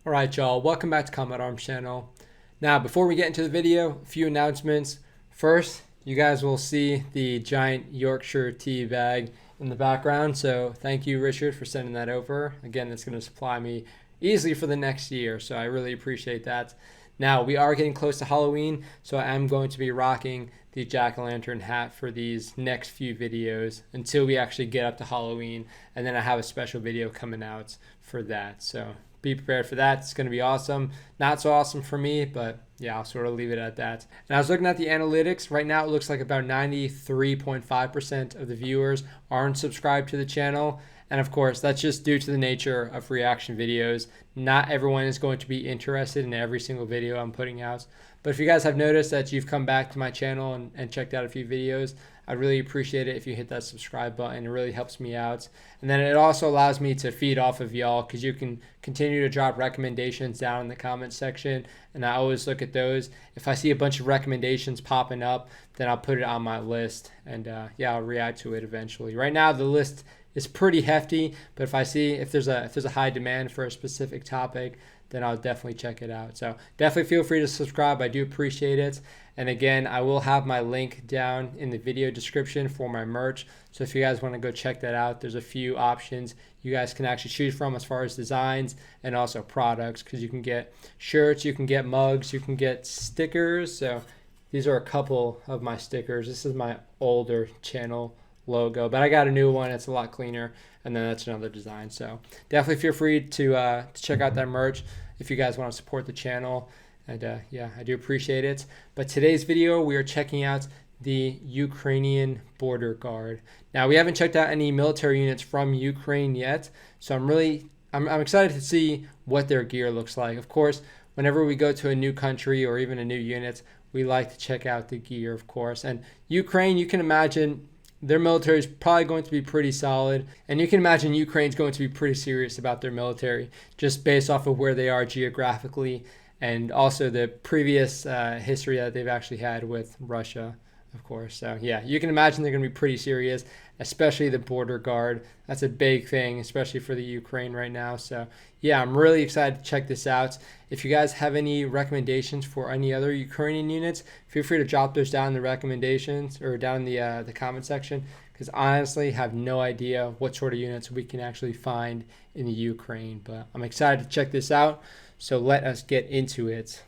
Alright y'all, welcome back to Combat Arms channel. Now before we get into the video, a few announcements. First, you guys will see the giant Yorkshire tea bag in the background, so thank you Richard for sending that over. Again, that's going to supply me easily for the next year, so I really appreciate that. Now we are getting close to Halloween, so I am going to be rocking the jack-o'-lantern hat for these next few videos until we actually get up to Halloween, and then I have a special video coming out for that, so be prepared for that. It's going to be awesome. Not so awesome for me, but yeah, I'll sort of leave it at that. And I was looking at the analytics. Right now, it looks like about 93.5% of the viewers aren't subscribed to the channel. And of course, that's just due to the nature of reaction videos. Not everyone is going to be interested in every single video I'm putting out. But if you guys have noticed that you've come back to my channel and checked out a few videos, I'd really appreciate it if you hit that subscribe button. It really helps me out. And then it also allows me to feed off of y'all because you can continue to drop recommendations down in the comments section. And I always look at those. If I see a bunch of recommendations popping up, then I'll put it on my list. And yeah, I'll react to it eventually. Right now, the list is pretty hefty. But if there's a high demand for a specific topic, then I'll definitely check it out. So definitely feel free to subscribe. I do appreciate it. And again, I will have my link down in the video description for my merch. So if you guys want to go check that out, there's a few options you guys can actually choose from as far as designs and also products, because you can get shirts, you can get mugs, you can get stickers. So these are a couple of my stickers. This is my older channel logo, but I got a new one. It's a lot cleaner. And then that's another design. So definitely feel free to check out that merch if you guys want to support the channel. And yeah, I do appreciate it. But today's video, we are checking out the Ukrainian border guard. Now, we haven't checked out any military units from Ukraine yet, so I'm excited to see what their gear looks like. Of course, whenever we go to a new country or even a new unit, we like to check out the gear, of course. And Ukraine, you can imagine their military is probably going to be pretty solid. And you can imagine Ukraine's going to be pretty serious about their military just based off of where they are geographically and also the previous history that they've actually had with Russia, of course. So yeah, you can imagine they're going to be pretty serious, especially the border guard. That's a big thing, especially for the Ukraine right now. So yeah, I'm really excited to check this out. If you guys have any recommendations for any other Ukrainian units, feel free to drop those down in the recommendations or down in the comment section, because I honestly have no idea what sort of units we can actually find in the Ukraine. But I'm excited to check this out. So let us get into it.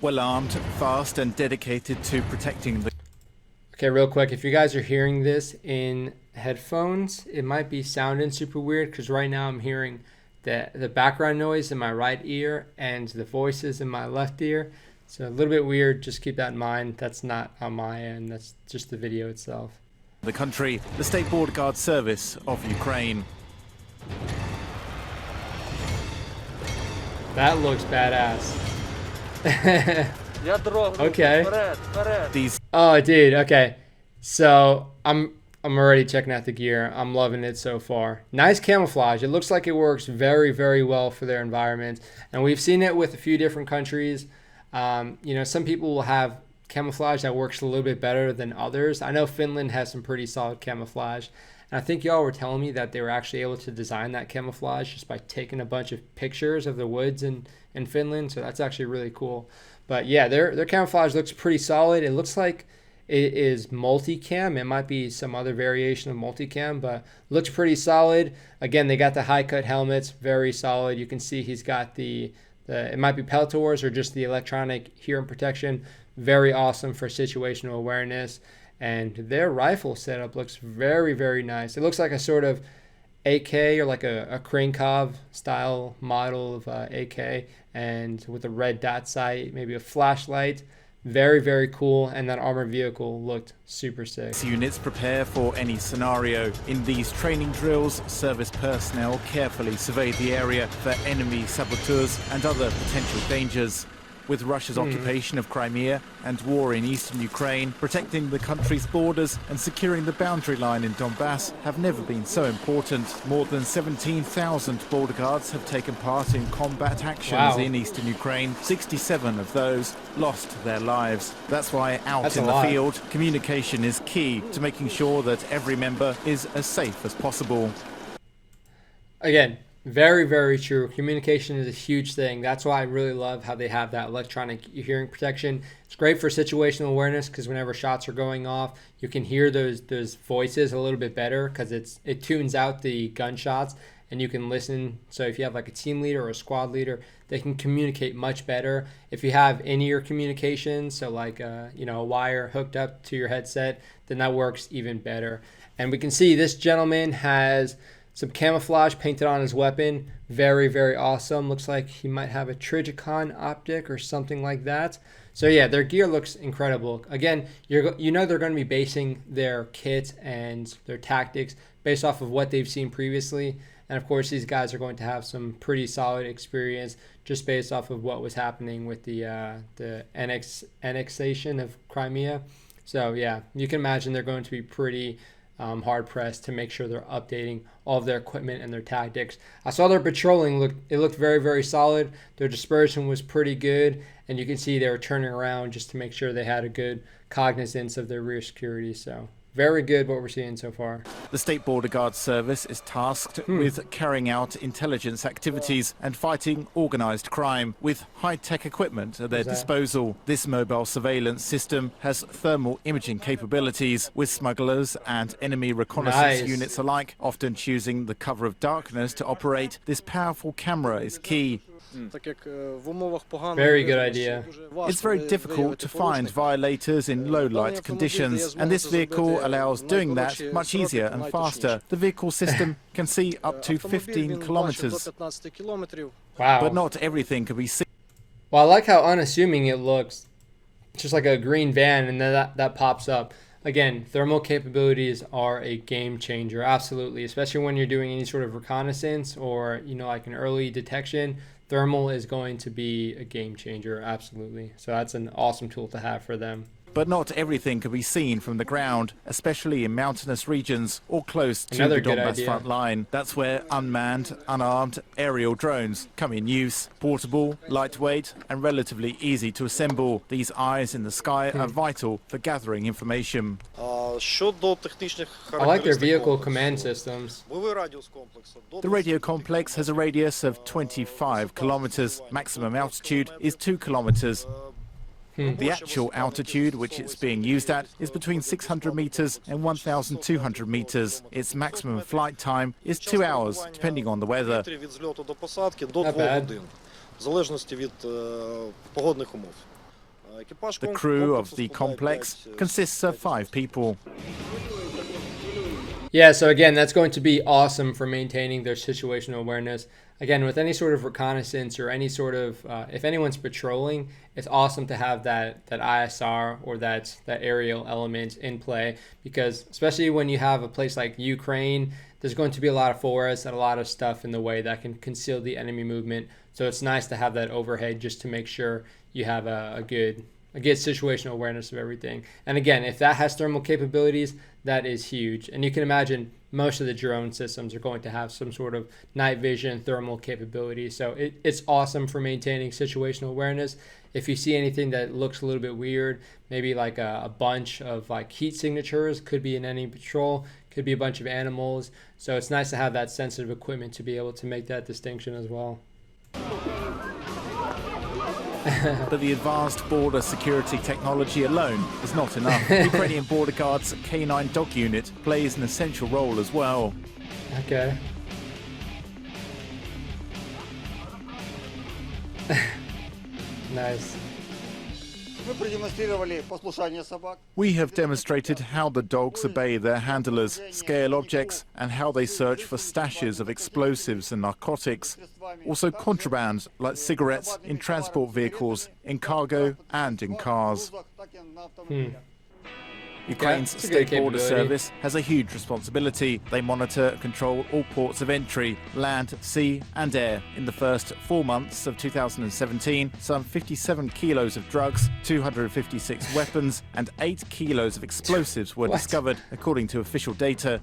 Well armed, fast and dedicated to protecting the... Okay, real quick, if you guys are hearing this in headphones, it might be sounding super weird because right now I'm hearing the background noise in my right ear and the voices in my left ear. So a little bit weird, just keep that in mind. That's not on my end, that's just the video itself. The country, the State Border Guard Service of Ukraine. That looks badass. Okay. Oh, dude. Okay. So I'm already checking out the gear. I'm loving it so far. Nice camouflage. It looks like it works very, very well for their environment. And we've seen it with a few different countries. You know, some people will have camouflage that works a little bit better than others. I know Finland has some pretty solid camouflage. And I think y'all were telling me that they were actually able to design that camouflage just by taking a bunch of pictures of the woods in Finland. So that's actually really cool. But yeah, their camouflage looks pretty solid. It looks like it is multicam. It might be some other variation of multicam, but looks pretty solid. Again, they got the high cut helmets, very solid. You can see he's got it might be peltors or just the electronic hearing protection. Very awesome for situational awareness. And their rifle setup looks very, very nice. It looks like a sort of AK or like a Krinkov style model of AK, and with a red dot sight, maybe a flashlight. Very, very cool. And that armored vehicle looked super sick. Units prepare for any scenario. In these training drills, service personnel carefully survey the area for enemy saboteurs and other potential dangers. With Russia's occupation of Crimea and war in eastern Ukraine, protecting the country's borders and securing the boundary line in Donbass have never been so important. More than 17,000 border guards have taken part in combat actions in eastern Ukraine. 67 of those lost their lives. That's why out in the field, communication is key to making sure that every member is as safe as possible. Again, very, very true. Communication is a huge thing. That's why I really love how they have that electronic hearing protection. It's great for situational awareness because whenever shots are going off, you can hear those voices a little bit better because it tunes out the gunshots and you can listen. So if you have like a team leader or a squad leader, they can communicate much better. If you have in-ear communication, so like a wire hooked up to your headset, then that works even better. And we can see this gentleman has some camouflage painted on his weapon. Very, very awesome. Looks like he might have a Trigicon optic or something like that. So yeah, their gear looks incredible. Again, they're going to be basing their kit and their tactics based off of what they've seen previously. And of course, these guys are going to have some pretty solid experience just based off of what was happening with the annexation of Crimea. So yeah, you can imagine they're going to be pretty hard pressed to make sure they're updating all of their equipment and their tactics. I saw their patrolling looked very, very solid. Their dispersion was pretty good, and you can see they were turning around just to make sure they had a good cognizance of their rear security. So very good what we're seeing so far. The State Border Guard Service is tasked with carrying out intelligence activities and fighting organised crime with high-tech equipment at their disposal. This mobile surveillance system has thermal imaging capabilities, with smugglers and enemy reconnaissance units alike often choosing the cover of darkness to operate. This powerful camera is key. Very good idea. It's very difficult to find violators in low light conditions, and this vehicle allows doing that much easier and faster. The vehicle system can see up to 15 kilometers. Wow. But not everything can be seen. Well, I like how unassuming it looks. It's just like a green van, and then that pops up. Again, thermal capabilities are a game changer, absolutely, especially when you're doing any sort of reconnaissance or, like an early detection. Thermal is going to be a game changer, absolutely. So that's an awesome tool to have for them. But not everything can be seen from the ground, especially in mountainous regions or close to the Donbass front line. That's where unmanned, unarmed aerial drones come in use. Portable, lightweight and relatively easy to assemble. These eyes in the sky are vital for gathering information. I like their vehicle command systems. The radio complex has a radius of 25 kilometers. Maximum altitude is 2 kilometers. The actual altitude which it's being used at is between 600 meters and 1,200 meters. Its maximum flight time is 2 hours, depending on the weather. Not bad. The crew of the complex consists of 5 people. Yeah, so again, that's going to be awesome for maintaining their situational awareness. Again, with any sort of reconnaissance or any sort of, if anyone's patrolling, it's awesome to have that ISR or that aerial element in play, because especially when you have a place like Ukraine, there's going to be a lot of forests and a lot of stuff in the way that can conceal the enemy movement. So it's nice to have that overhead just to make sure you have a good situational awareness of everything. And again, if that has thermal capabilities, that is huge. And you can imagine most of the drone systems are going to have some sort of night vision thermal capability. So it's awesome for maintaining situational awareness. If you see anything that looks a little bit weird, maybe like a bunch of like heat signatures, could be in any patrol, could be a bunch of animals. So it's nice to have that sensitive equipment to be able to make that distinction as well. But the advanced border security technology alone is not enough. Ukrainian Border Guard's K9 dog unit plays an essential role as well. Okay. Nice. We have demonstrated how the dogs obey their handlers, scale objects, and how they search for stashes of explosives and narcotics. Also contraband, like cigarettes, in transport vehicles, in cargo and in cars. Ukraine's State Border Service has a huge responsibility. They monitor and control all ports of entry, land, sea and air. In the first 4 months of 2017, some 57 kilos of drugs, 256 weapons and 8 kilos of explosives were discovered, according to official data.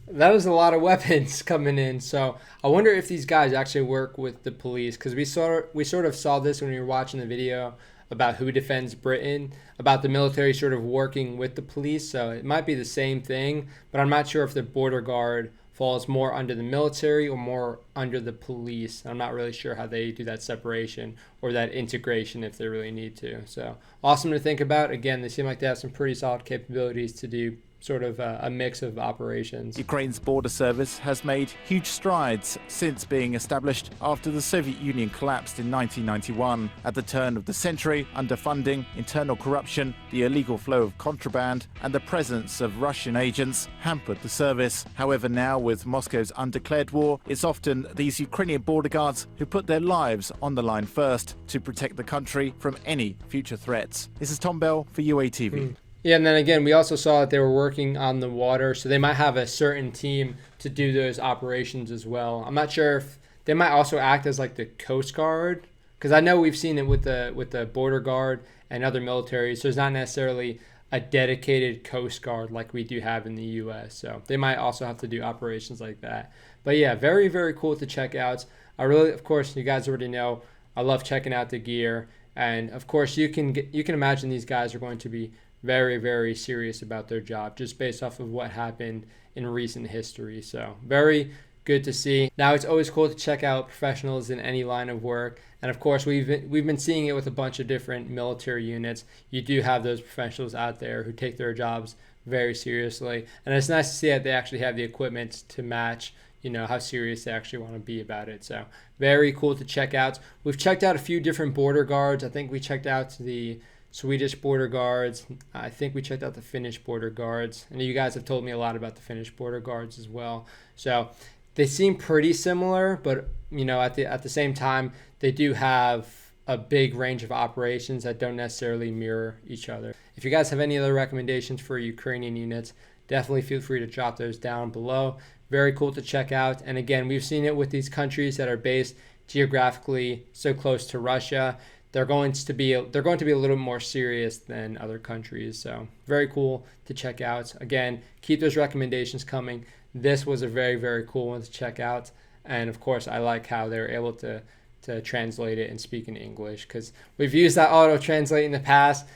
That is a lot of weapons coming in. So I wonder if these guys actually work with the police, because we sort of saw this when we were watching the video about Who Defends Britain, about the military sort of working with the police. So it might be the same thing, but I'm not sure if the border guard falls more under the military or more under the police. I'm not really sure how they do that separation or that integration if they really need to. So awesome to think about. Again, they seem like they have some pretty solid capabilities to do sort of a mix of operations. Ukraine's border service has made huge strides since being established after the Soviet Union collapsed in 1991. At the turn of the century, underfunding, internal corruption, the illegal flow of contraband, and the presence of Russian agents hampered the service. However, now with Moscow's undeclared war, it's often these Ukrainian border guards who put their lives on the line first to protect the country from any future threats. This is Tom Bell for UATV. Yeah, and then again, we also saw that they were working on the water, so they might have a certain team to do those operations as well. I'm not sure if they might also act as like the Coast Guard, because I know we've seen it with the border guard and other militaries. So there's not necessarily a dedicated Coast Guard like we do have in the U.S. So they might also have to do operations like that. But yeah, very, very cool to check out. I really, of course, you guys already know, I love checking out the gear, and of course, you can imagine these guys are going to be very, very serious about their job just based off of what happened in recent history. So very good to see. Now, it's always cool to check out professionals in any line of work. And of course, we've been seeing it with a bunch of different military units. You do have those professionals out there who take their jobs very seriously. And it's nice to see that they actually have the equipment to match, you know, how serious they actually want to be about it. So very cool to check out. We've checked out a few different border guards. I think we checked out the Swedish border guards. I think we checked out the Finnish border guards. And you guys have told me a lot about the Finnish border guards as well. So they seem pretty similar, but you know, at the same time, they do have a big range of operations that don't necessarily mirror each other. If you guys have any other recommendations for Ukrainian units, definitely feel free to drop those down below. Very cool to check out. And again, we've seen it with these countries that are based geographically so close to Russia. They're going to be a little more serious than other countries. So very cool to check out. Again, keep those recommendations coming. This was a very, very cool one to check out. And of course, I like how they're able to translate it and speak in English, because we've used that auto translate in the past.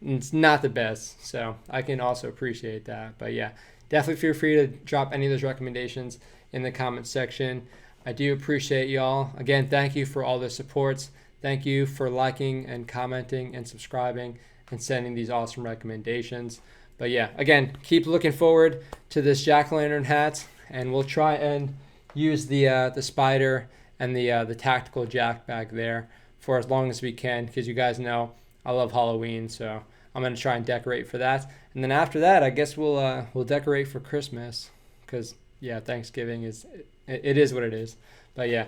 And it's not the best. So I can also appreciate that. But yeah, definitely feel free to drop any of those recommendations in the comment section. I do appreciate y'all. Again, thank you for all the supports. Thank you for liking and commenting and subscribing and sending these awesome recommendations. But yeah, again, keep looking forward to this jack-o'-lantern hat, and we'll try and use the spider and the tactical jack bag there for as long as we can, because you guys know I love Halloween, so I'm gonna try and decorate for that. And then after that, I guess we'll decorate for Christmas, because yeah, Thanksgiving is what it is. But yeah,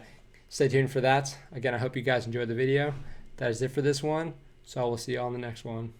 stay tuned for that. Again, I hope you guys enjoyed the video. That is it for this one. So I will see you all in the next one.